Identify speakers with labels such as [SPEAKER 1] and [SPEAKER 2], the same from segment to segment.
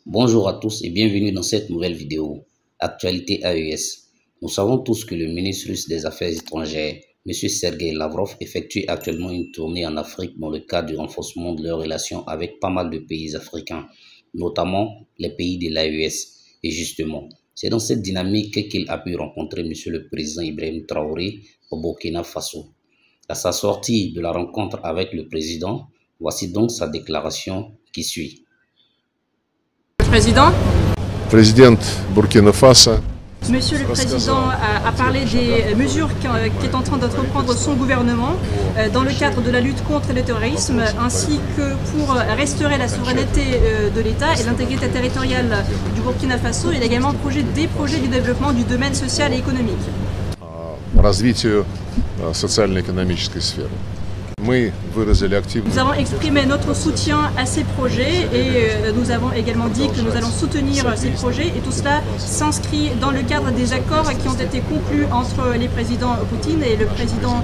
[SPEAKER 1] Bonjour à tous et bienvenue dans cette nouvelle vidéo. Actualité AES. Nous savons tous que le ministre russe des Affaires étrangères, M. Sergei Lavrov, effectue actuellement une tournée en Afrique dans le cadre du renforcement de leurs relations avec pas mal de pays africains, notamment les pays de l'AES. Et justement, c'est dans cette dynamique qu'il a pu rencontrer M. le Président Ibrahim Traoré au Burkina Faso. À sa sortie de la rencontre avec le Président, voici donc sa déclaration qui suit.
[SPEAKER 2] Président.
[SPEAKER 3] Président Burkina Faso.
[SPEAKER 2] Monsieur le Président a parlé des mesures qu'est en train d'entreprendre son gouvernement dans le cadre de la lutte contre le terrorisme, ainsi que pour restaurer la souveraineté de l'État et l'intégrité territoriale du Burkina Faso. Il y a également des projets du développement du domaine social et économique.
[SPEAKER 3] Развитию социально-экономической сферы.
[SPEAKER 2] Nous avons exprimé notre soutien à ces projets et nous avons également dit que nous allons soutenir ces projets, et tout cela s'inscrit dans le cadre des accords qui ont été conclus entre les présidents Poutine et le président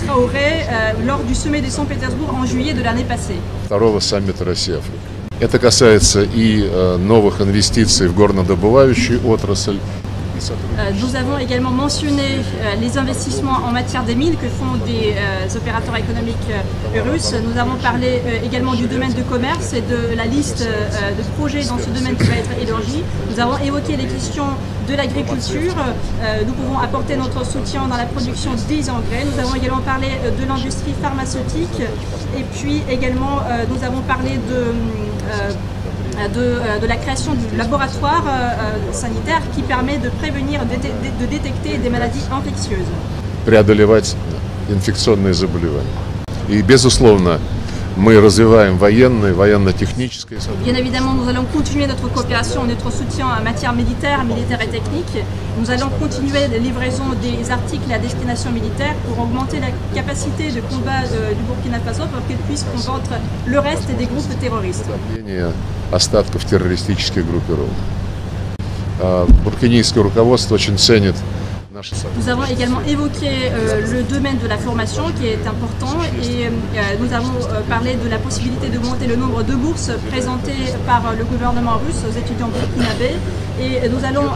[SPEAKER 2] Traoré lors du sommet de Saint-Pétersbourg en juillet de l'année passée.
[SPEAKER 3] Это касается и новых инвестиций в горнодобывающую отрасль.
[SPEAKER 2] Nous avons également mentionné les investissements en matière des mines que font des opérateurs économiques russes. Nous avons parlé également du domaine de commerce et de la liste de projets dans ce domaine qui va être élargie. Nous avons évoqué les questions de l'agriculture. Nous pouvons apporter notre soutien dans la production des engrais. Nous avons également parlé de l'industrie pharmaceutique, et puis également nous avons parlé de la création du laboratoire sanitaire qui permet de prévenir, de détecter des maladies infectieuses.
[SPEAKER 3] Преодолевать инфекционные заболевания. И, безусловно, мы развиваем военно-техническое сотрудничество.
[SPEAKER 2] Bien évidemment, nous allons continuer notre coopération, notre soutien en matière militaire et technique. Nous allons continuer les livraisons des articles à destination militaire pour augmenter la capacité de combat du Burkina Faso pour qu'il puisse combattre le reste des groupes terroristes.
[SPEAKER 3] Остатков террористических группировок. Буркинийское руководство очень ценит.
[SPEAKER 2] Nous avons également évoqué le domaine de la formation qui est important, et nous avons parlé de la possibilité d'augmenter le nombre de bourses présentées par le gouvernement russe aux étudiants burkinabés, et nous allons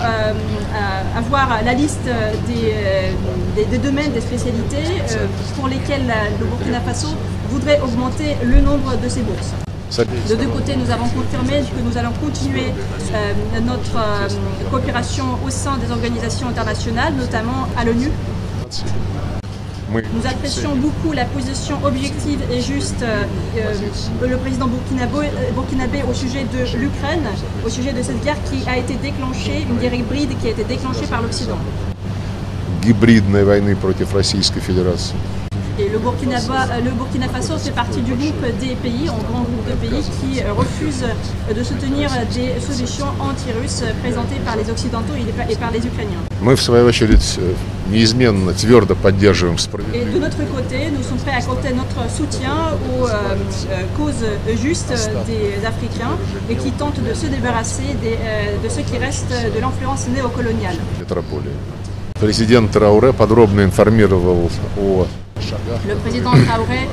[SPEAKER 2] avoir la liste des domaines, des spécialités pour lesquelles le Burkina Faso voudrait augmenter le nombre de ces bourses. De deux côtés, nous avons confirmé que nous allons continuer notre coopération au sein des organisations internationales, notamment à l'ONU. Nous apprécions beaucoup la position objective et juste le président burkinabé au sujet de l'Ukraine, au sujet de cette guerre qui a été déclenchée, une guerre hybride qui a été déclenchée par l'Occident.
[SPEAKER 3] Гибридной войны против Российской Федерации.
[SPEAKER 2] Et le Burkina Faso fait partie du groupe des pays, un grand groupe de pays qui refusent de soutenir des solutions anti-russes présentées par les Occidentaux et par les Ukrainiens.
[SPEAKER 3] Мы, в свою очередь, неизменно, твердо поддерживаем справедливость.
[SPEAKER 2] Et de notre côté, nous sommes prêts à apporter notre soutien aux causes justes des Africains et qui tentent de se débarrasser de ce qui reste de l'influence néocoloniale.
[SPEAKER 3] Президент Трауре подробно информировал о
[SPEAKER 2] Le président Traoré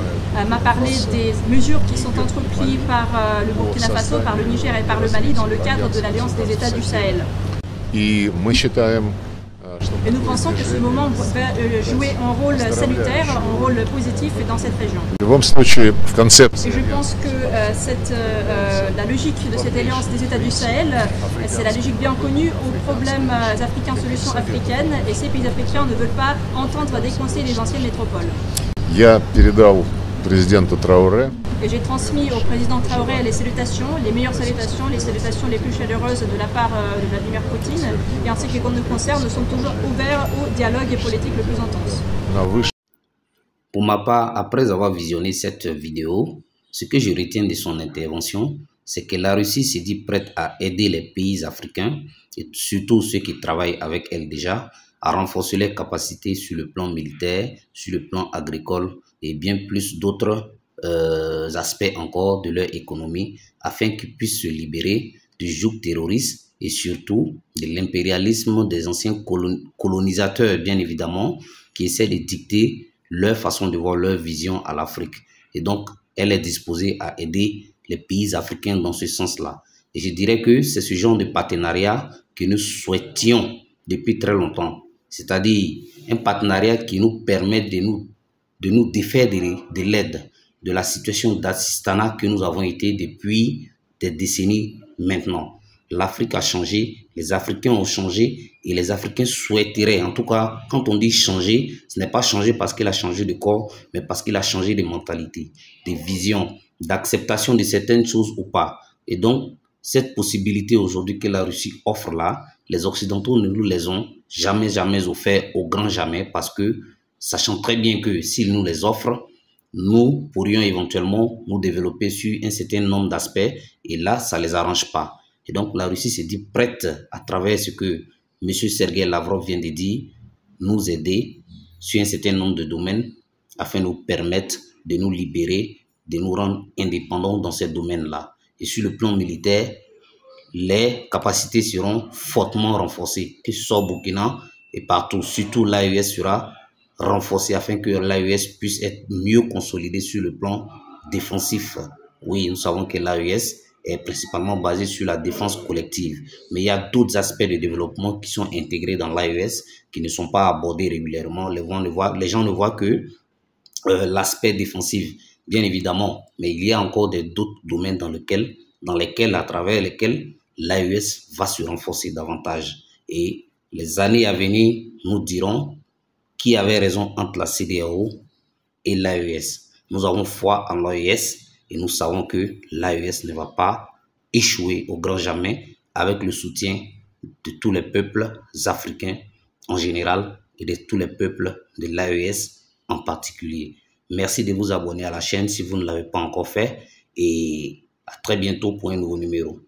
[SPEAKER 2] m'a parlé des mesures qui sont entreprises par le Burkina Faso, par le Niger et par le Mali dans le cadre de l'Alliance des États du Sahel.
[SPEAKER 3] И мы считаем,
[SPEAKER 2] Et nous pensons que ce moment va jouer un rôle salutaire, un rôle positif dans cette région.
[SPEAKER 3] в любом случае, в концепции
[SPEAKER 2] Et je pense que la logique de cette alliance des États du Sahel, c'est la logique bien connue aux problèmes africains, solutions africaines, et ces pays africains ne veulent pas entendre des conseils des anciennes métropoles.
[SPEAKER 3] я передал президенту Трауре
[SPEAKER 2] Et j'ai transmis au président Traoré les salutations, les meilleures salutations, les salutations les plus chaleureuses de la part de Vladimir Poutine. Et en ce qui nous concerne, nous sommes toujours ouverts au dialogue politique le plus intense.
[SPEAKER 1] Pour ma part, après avoir visionné cette vidéo, ce que je retiens de son intervention, c'est que la Russie s'est dit prête à aider les pays africains, et surtout ceux qui travaillent avec elle déjà, à renforcer leurs capacités sur le plan militaire, sur le plan agricole et bien plus d'autres aspects encore de leur économie, afin qu'ils puissent se libérer du joug terroriste et surtout de l'impérialisme des anciens colonisateurs, bien évidemment, qui essaient de dicter leur façon de voir, leur vision à l'Afrique. Et donc, elle est disposée à aider les pays africains dans ce sens-là. Et je dirais que c'est ce genre de partenariat que nous souhaitions depuis très longtemps. C'est-à-dire un partenariat qui nous permet de nous défaire de l'aide, de la situation d'assistanat que nous avons été depuis des décennies maintenant. L'Afrique a changé, les Africains ont changé et les Africains souhaiteraient, en tout cas, quand on dit changer, ce n'est pas changer parce qu'il a changé de corps, mais parce qu'il a changé de mentalité, de vision, d'acceptation de certaines choses ou pas. Et donc, cette possibilité aujourd'hui que la Russie offre là, les Occidentaux ne nous les ont jamais offert, au grand jamais, parce que, sachant très bien que s'ils nous les offrent, nous pourrions éventuellement nous développer sur un certain nombre d'aspects, et là, ça ne les arrange pas. Et donc, la Russie s'est dit prête, à travers ce que M. Sergei Lavrov vient de dire, nous aider sur un certain nombre de domaines afin de nous permettre de nous libérer, de nous rendre indépendants dans ces domaines-là. Et sur le plan militaire, les capacités seront fortement renforcées, que ce soit au Burkina et partout. Surtout l'AES sera renforcée afin que l'AES puisse être mieux consolidée sur le plan défensif. Oui, nous savons que l'AES est principalement basée sur la défense collective. Mais il y a d'autres aspects de développement qui sont intégrés dans l'AES qui ne sont pas abordés régulièrement. Les gens ne voient que l'aspect défensif, bien évidemment. Mais il y a encore d'autres domaines dans lesquels, à travers lesquels l'AES va se renforcer davantage. Et les années à venir nous diront qui avait raison entre la CEDEAO et l'AES. Nous avons foi en l'AES et nous savons que l'AES ne va pas échouer au grand jamais avec le soutien de tous les peuples africains en général et de tous les peuples de l'AES en particulier. Merci de vous abonner à la chaîne si vous ne l'avez pas encore fait et à très bientôt pour un nouveau numéro.